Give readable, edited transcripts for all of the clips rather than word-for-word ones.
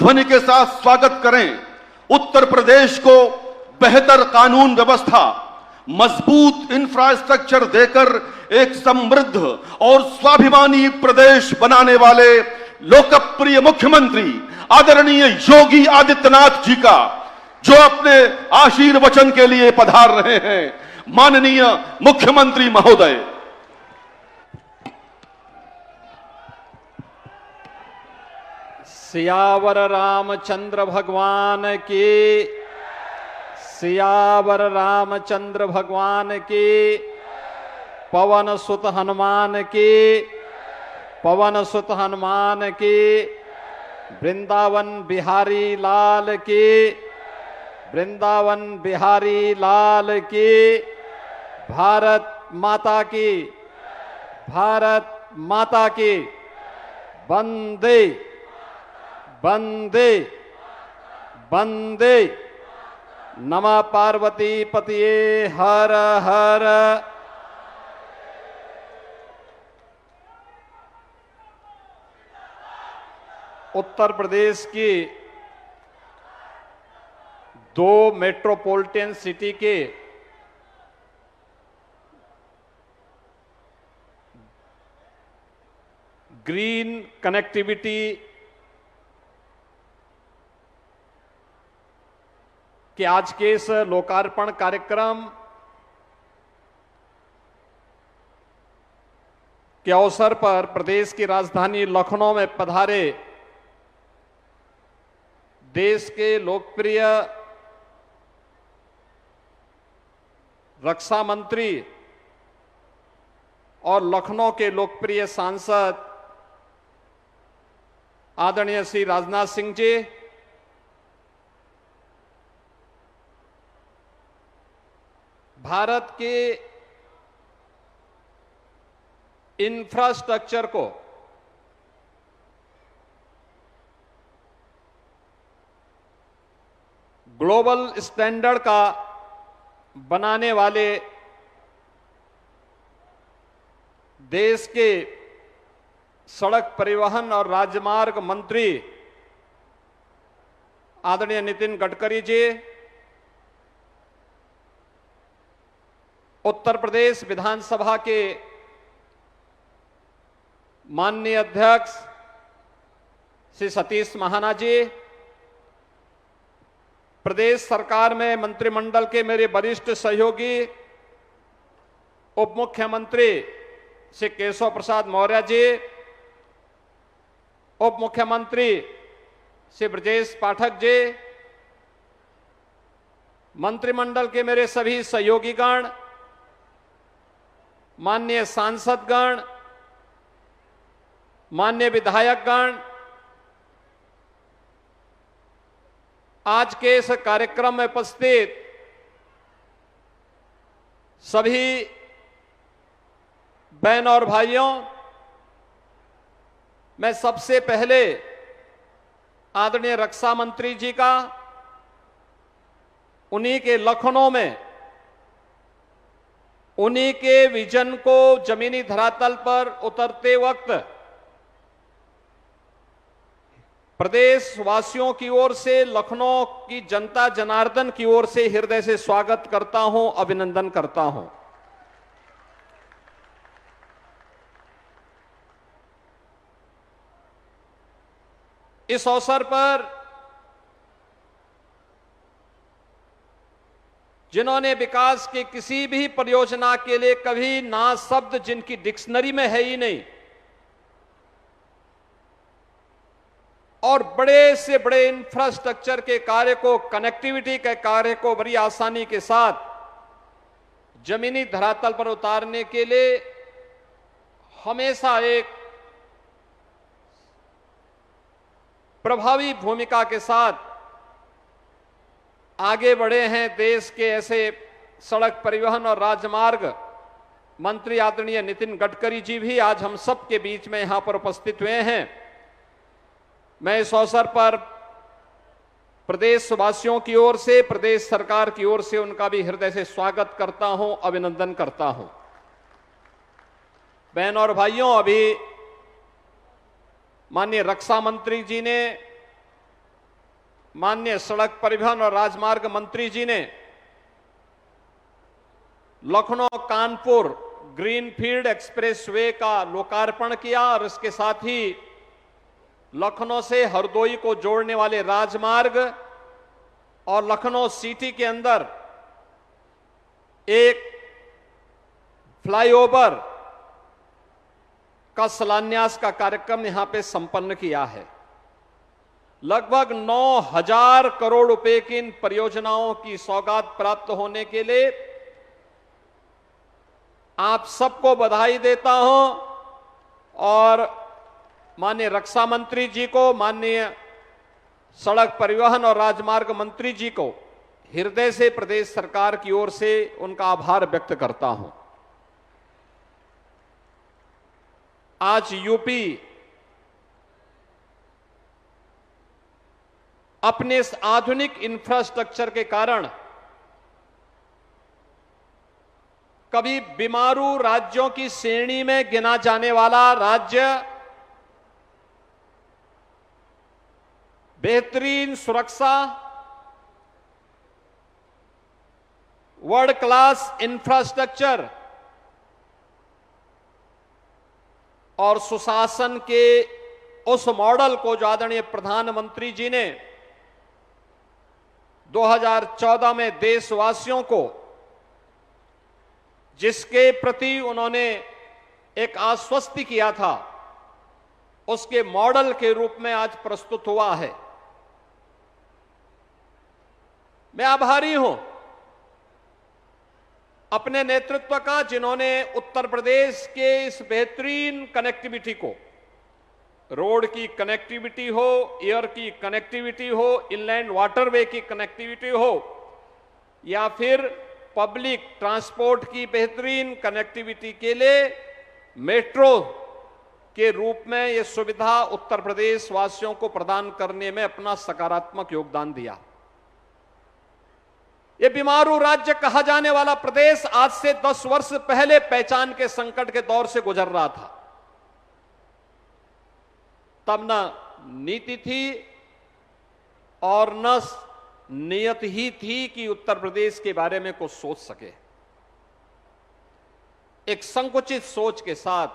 ध्वनि के साथ स्वागत करें उत्तर प्रदेश को बेहतर कानून व्यवस्था, मजबूत इंफ्रास्ट्रक्चर देकर एक समृद्ध और स्वाभिमानी प्रदेश बनाने वाले लोकप्रिय मुख्यमंत्री आदरणीय योगी आदित्यनाथ जी का, जो अपने आशीर्वचन के लिए पधार रहे हैं। माननीय मुख्यमंत्री महोदय। सियावर रामचंद्र भगवान की, सियावर रामचंद्र भगवान की, पवन सुत हनुमान की, पवन सुत हनुमान की, वृंदावन बिहारी लाल की, वृंदावन बिहारी लाल की, भारत माता की, भारत माता की, वंदे वंदे वंदे। नमः पार्वती पतिये हर हर। उत्तर प्रदेश की 2 मेट्रोपॉलिटन सिटी के ग्रीन कनेक्टिविटी कि आज के इस लोकार्पण कार्यक्रम के अवसर पर प्रदेश की राजधानी लखनऊ में पधारे देश के लोकप्रिय रक्षा मंत्री और लखनऊ के लोकप्रिय सांसद आदरणीय श्री राजनाथ सिंह जी, भारत के इंफ्रास्ट्रक्चर को ग्लोबल स्टैंडर्ड का बनाने वाले देश के सड़क परिवहन और राजमार्ग मंत्री आदरणीय नितिन गडकरी जी, उत्तर प्रदेश विधानसभा के माननीय अध्यक्ष श्री सतीश महाना जी, प्रदेश सरकार में मंत्रिमंडल के मेरे वरिष्ठ सहयोगी उप मुख्यमंत्री श्री केशव प्रसाद मौर्य जी, उप मुख्यमंत्री श्री ब्रजेश पाठक जी, मंत्रिमंडल के मेरे सभी सहयोगीगण, माननीय सांसदगण, माननीय विधायकगण, आज के इस कार्यक्रम में उपस्थित सभी बहन और भाइयों, मैं सबसे पहले आदरणीय रक्षा मंत्री जी का, उन्हीं के लखनऊ में उन्हीं के विजन को जमीनी धरातल पर उतरते वक्त प्रदेश वासियों की ओर से, लखनऊ की जनता जनार्दन की ओर से हृदय से स्वागत करता हूं, अभिनंदन करता हूं। इस अवसर पर जिन्होंने विकास की किसी भी परियोजना के लिए कभी ना शब्द जिनकी डिक्शनरी में है ही नहीं, और बड़े से बड़े इंफ्रास्ट्रक्चर के कार्य को, कनेक्टिविटी के कार्य को बड़ी आसानी के साथ जमीनी धरातल पर उतारने के लिए हमेशा एक प्रभावी भूमिका के साथ आगे बढ़े हैं देश के ऐसे सड़क परिवहन और राजमार्ग मंत्री आदरणीय नितिन गडकरी जी भी आज हम सब के बीच में यहां पर उपस्थित हुए हैं। मैं इस अवसर पर प्रदेश वासियों की ओर से, प्रदेश सरकार की ओर से उनका भी हृदय से स्वागत करता हूं, अभिनंदन करता हूं। बहन और भाइयों, अभी माननीय रक्षा मंत्री जी ने माननीय सड़क परिवहन और राजमार्ग मंत्री जी ने लखनऊ कानपुर ग्रीनफील्ड एक्सप्रेसवे का लोकार्पण किया और इसके साथ ही लखनऊ से हरदोई को जोड़ने वाले राजमार्ग और लखनऊ सिटी के अंदर एक फ्लाईओवर का शिलान्यास का कार्यक्रम यहां पे संपन्न किया है। लगभग 9,000 करोड़ रुपए की इन परियोजनाओं की सौगात प्राप्त होने के लिए आप सबको बधाई देता हूं और माननीय रक्षा मंत्री जी को, माननीय सड़क परिवहन और राजमार्ग मंत्री जी को हृदय से प्रदेश सरकार की ओर से उनका आभार व्यक्त करता हूं। आज यूपी अपने इस आधुनिक इंफ्रास्ट्रक्चर के कारण कभी बीमारू राज्यों की श्रेणी में गिना जाने वाला राज्य, बेहतरीन सुरक्षा, वर्ल्ड क्लास इंफ्रास्ट्रक्चर और सुशासन के उस मॉडल को जो आदरणीय प्रधानमंत्री जी ने 2014 में देशवासियों को, जिसके प्रति उन्होंने एक आश्वस्ति किया था, उसके मॉडल के रूप में आज प्रस्तुत हुआ है। मैं आभारी हूं अपने नेतृत्व का, जिन्होंने उत्तर प्रदेश के इस बेहतरीन कनेक्टिविटी को, रोड की कनेक्टिविटी हो, एयर की कनेक्टिविटी हो, इनलैंड वाटरवे की कनेक्टिविटी हो या फिर पब्लिक ट्रांसपोर्ट की बेहतरीन कनेक्टिविटी के लिए मेट्रो के रूप में यह सुविधा उत्तर प्रदेश वासियों को प्रदान करने में अपना सकारात्मक योगदान दिया। ये बीमारू राज्य कहा जाने वाला प्रदेश आज से 10 वर्ष पहले पहचान के संकट के दौर से गुजर रहा था। तब न नीति थी और न नियत ही थी कि उत्तर प्रदेश के बारे में कुछ सोच सके। एक संकुचित सोच के साथ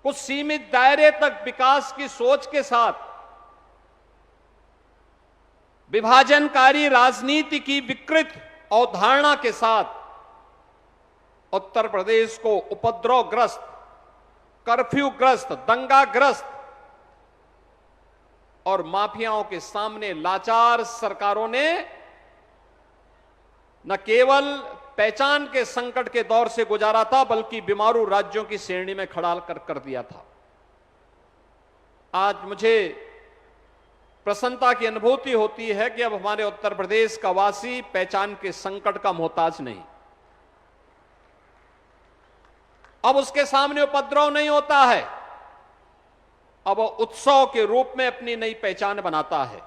कुछ सीमित दायरे तक विकास की सोच के साथ विभाजनकारी राजनीति की विकृत अवधारणा के साथ उत्तर प्रदेश को उपद्रवग्रस्त, कर्फ्यूग्रस्त, दंगाग्रस्त और माफियाओं के सामने लाचार सरकारों ने न केवल पहचान के संकट के दौर से गुजारा था, बल्कि बीमारू राज्यों की श्रेणी में खड़ा कर दिया था। आज मुझे प्रसन्नता की अनुभूति होती है कि अब हमारे उत्तर प्रदेश का वासी पहचान के संकट का मोहताज नहीं, अब उसके सामने उपद्रव नहीं होता है, अब वो उत्सव के रूप में अपनी नई पहचान बनाता है।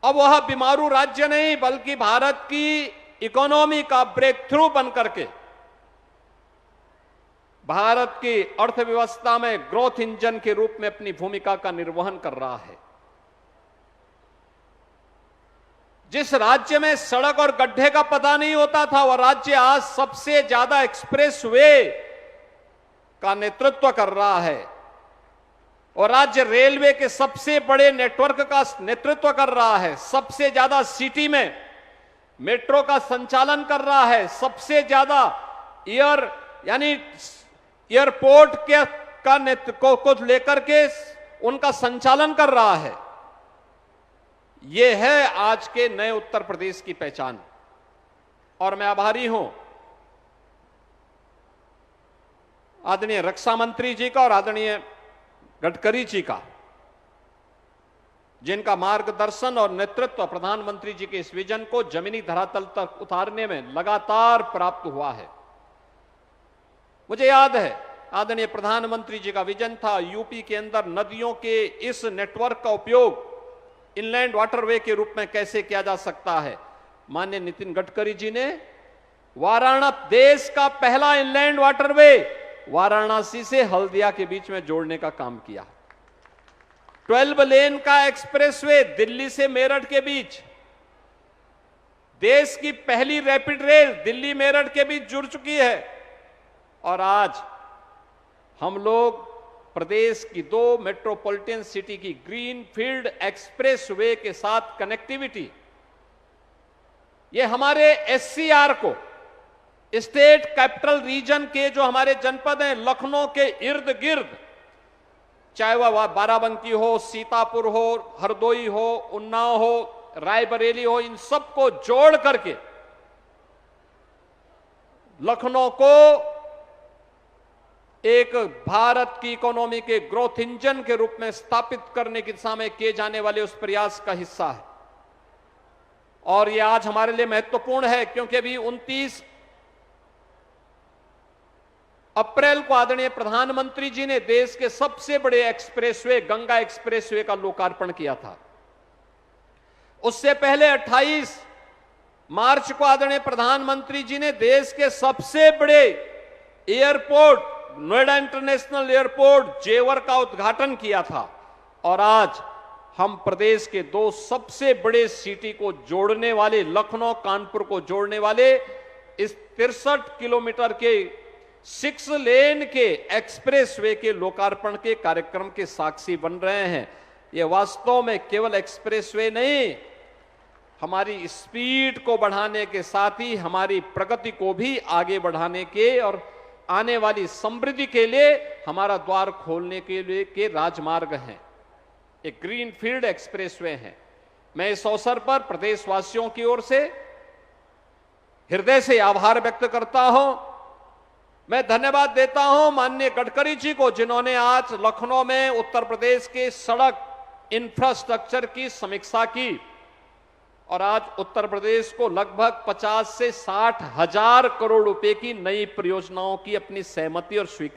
अब वह बीमारू राज्य नहीं, बल्कि भारत की इकोनॉमी का ब्रेक थ्रू बन करके भारत की अर्थव्यवस्था में ग्रोथ इंजन के रूप में अपनी भूमिका का निर्वहन कर रहा है। जिस राज्य में सड़क और गड्ढे का पता नहीं होता था, वह राज्य आज सबसे ज्यादा एक्सप्रेसवे का नेतृत्व कर रहा है और राज्य रेलवे के सबसे बड़े नेटवर्क का नेतृत्व कर रहा है, सबसे ज्यादा सिटी में मेट्रो का संचालन कर रहा है, सबसे ज्यादा एयरपोर्ट के का नेतृत्व को लेकर के उनका संचालन कर रहा है। यह है आज के नए उत्तर प्रदेश की पहचान और मैं आभारी हूं आदरणीय रक्षा मंत्री जी का और आदरणीय गडकरी जी का, जिनका मार्गदर्शन और नेतृत्व प्रधानमंत्री जी के इस विजन को जमीनी धरातल तक उतारने में लगातार प्राप्त हुआ है। मुझे याद है आदरणीय प्रधानमंत्री जी का विजन था यूपी के अंदर नदियों के इस नेटवर्क का उपयोग इनलैंड वाटरवे के रूप में कैसे किया जा सकता है। माननीय नितिन गडकरी जी ने वाराणसी, देश का पहला इनलैंड वाटरवे वाराणसी से हल्दिया के बीच में जोड़ने का काम किया। 12 लेन का एक्सप्रेसवे दिल्ली से मेरठ के बीच, देश की पहली रैपिड रेल दिल्ली मेरठ के बीच जुड़ चुकी है। और आज हम लोग प्रदेश की 2 मेट्रोपॉलिटन सिटी की ग्रीनफील्ड एक्सप्रेसवे के साथ कनेक्टिविटी, ये हमारे एससीआर को, स्टेट कैपिटल रीजन के जो हमारे जनपद हैं लखनऊ के इर्द गिर्द, चाहे वह बाराबंकी हो, सीतापुर हो, हरदोई हो, उन्नाव हो, रायबरेली हो, इन सबको जोड़ करके लखनऊ को एक भारत की इकोनॉमी के ग्रोथ इंजन के रूप में स्थापित करने की दिशा में किए जाने वाले उस प्रयास का हिस्सा है। और यह आज हमारे लिए महत्वपूर्ण है क्योंकि अभी 29 अप्रैल को आदरणीय प्रधानमंत्री जी ने देश के सबसे बड़े एक्सप्रेसवे गंगा एक्सप्रेसवे का लोकार्पण किया था। उससे पहले 28 मार्च को आदरणीय प्रधानमंत्री जी ने देश के सबसे बड़े एयरपोर्ट, नोएडा इंटरनेशनल एयरपोर्ट जेवर का उद्घाटन किया था। और आज हम प्रदेश के 2 सबसे बड़े सिटी को जोड़ने वाले, लखनऊ कानपुर को जोड़ने वाले इस 63 किलोमीटर के 6 लेन के एक्सप्रेसवे के लोकार्पण के कार्यक्रम के साक्षी बन रहे हैं। ये वास्तव में केवल एक्सप्रेसवे नहीं, हमारी स्पीड को बढ़ाने के साथ ही हमारी प्रगति को भी आगे बढ़ाने के और आने वाली समृद्धि के लिए हमारा द्वार खोलने के लिए के राजमार्ग हैं, एक ग्रीनफील्ड एक्सप्रेसवे हैं। मैं इस अवसर पर प्रदेशवासियों की ओर से हृदय से आभार व्यक्त करता हूं। मैं धन्यवाद देता हूं माननीय गडकरी जी को, जिन्होंने आज लखनऊ में उत्तर प्रदेश के सड़क इंफ्रास्ट्रक्चर की समीक्षा की और आज उत्तर प्रदेश को लगभग 50 से 60 हजार करोड़ रुपए की नई परियोजनाओं की अपनी सहमति और स्वीकृति